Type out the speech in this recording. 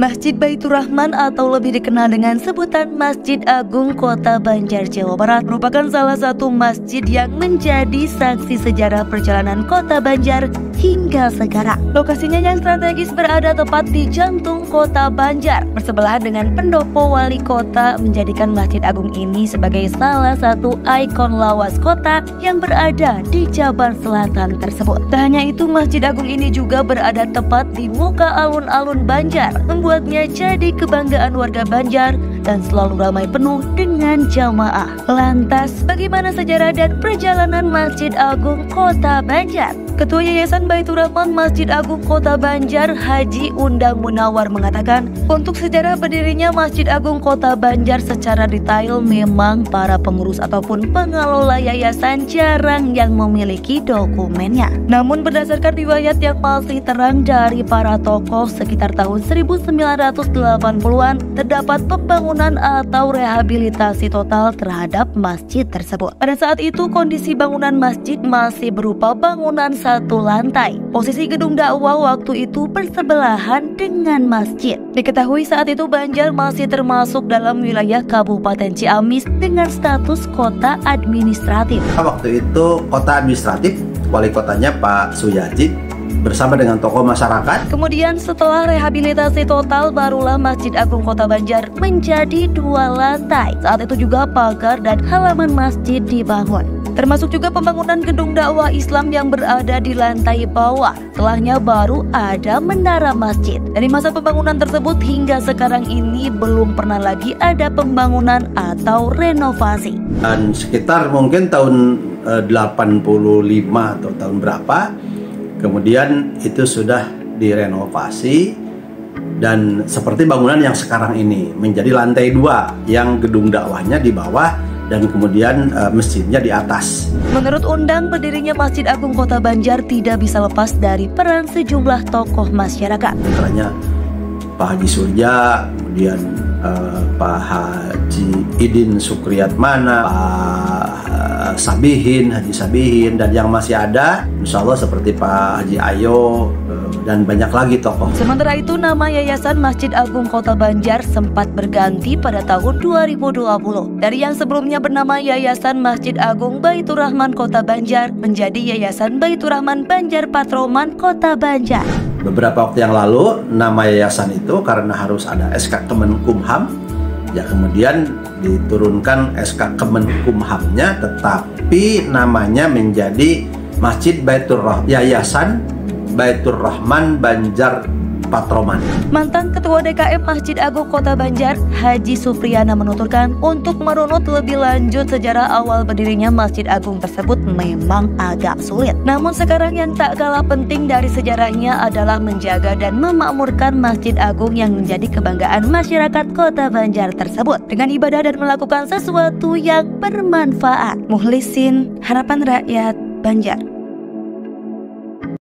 Masjid Baitur Rahman atau lebih dikenal dengan sebutan Masjid Agung Kota Banjar, Jawa Barat merupakan salah satu masjid yang menjadi saksi sejarah perjalanan Kota Banjar hingga sekarang. Lokasinya yang strategis berada tepat di jantung Kota Banjar, bersebelahan dengan pendopo wali kota, menjadikan Masjid Agung ini sebagai salah satu ikon lawas kota yang berada di Jabar Selatan tersebut. Tak hanya itu, Masjid Agung ini juga berada tepat di muka alun-alun Banjar, membuatnya jadi kebanggaan warga Banjar dan selalu ramai penuh dengan jamaah. Lantas, bagaimana sejarah dan perjalanan Masjid Agung Kota Banjar? Ketua Yayasan Baitur Rahman Masjid Agung Kota Banjar, Haji Undang Munawar, mengatakan untuk sejarah berdirinya Masjid Agung Kota Banjar secara detail memang para pengurus ataupun pengelola yayasan jarang yang memiliki dokumennya. Namun berdasarkan riwayat yang masih terang dari para tokoh, sekitar tahun 1980-an terdapat pembangunan atau rehabilitasi total terhadap masjid tersebut. Pada saat itu kondisi bangunan masjid masih berupa bangunan satu lantai. Posisi gedung dakwah waktu itu bersebelahan dengan masjid. Diketahui saat itu Banjar masih termasuk dalam wilayah Kabupaten Ciamis dengan status kota administratif. Waktu itu kota administratif, wali kotanya Pak Suyadi bersama dengan tokoh masyarakat. Kemudian setelah rehabilitasi total, barulah Masjid Agung Kota Banjar menjadi 2 lantai. Saat itu juga pagar dan halaman masjid dibangun, termasuk juga pembangunan gedung dakwah Islam yang berada di lantai bawah. Setelahnya baru ada menara masjid. Dari masa pembangunan tersebut hingga sekarang ini belum pernah lagi ada pembangunan atau renovasi. Dan sekitar mungkin tahun 85 atau tahun berapa, kemudian itu sudah direnovasi dan seperti bangunan yang sekarang ini menjadi lantai 2 yang gedung dakwahnya di bawah dan kemudian masjidnya di atas. Menurut Undang, berdirinya Masjid Agung Kota Banjar tidak bisa lepas dari peran sejumlah tokoh masyarakat. Antaranya Pak Haji Surya, kemudian Pak Haji Idin Sukriyatmana, Pak Haji Sabihin, dan yang masih ada insya Allah seperti Pak Haji Ayo dan banyak lagi tokoh. Sementara itu, nama Yayasan Masjid Agung Kota Banjar sempat berganti pada tahun 2020. Dari yang sebelumnya bernama Yayasan Masjid Agung Baitur Rahman Kota Banjar menjadi Yayasan Baitur Rahman Banjar Patroman Kota Banjar. Beberapa waktu yang lalu nama yayasan itu karena harus ada SK Kemenkumham, ya kemudian diturunkan SK Kemenkumhamnya, tetapi namanya menjadi Masjid Baitur Rahman, Yayasan Baitur Rahman Banjar Patroman. Mantan Ketua DKM Masjid Agung Kota Banjar, Haji Supriyana, menuturkan untuk merunut lebih lanjut sejarah awal berdirinya Masjid Agung tersebut memang agak sulit. Namun sekarang yang tak kalah penting dari sejarahnya adalah menjaga dan memakmurkan Masjid Agung yang menjadi kebanggaan masyarakat Kota Banjar tersebut dengan ibadah dan melakukan sesuatu yang bermanfaat. Mukhlisin, Harapan Rakyat, Banjar.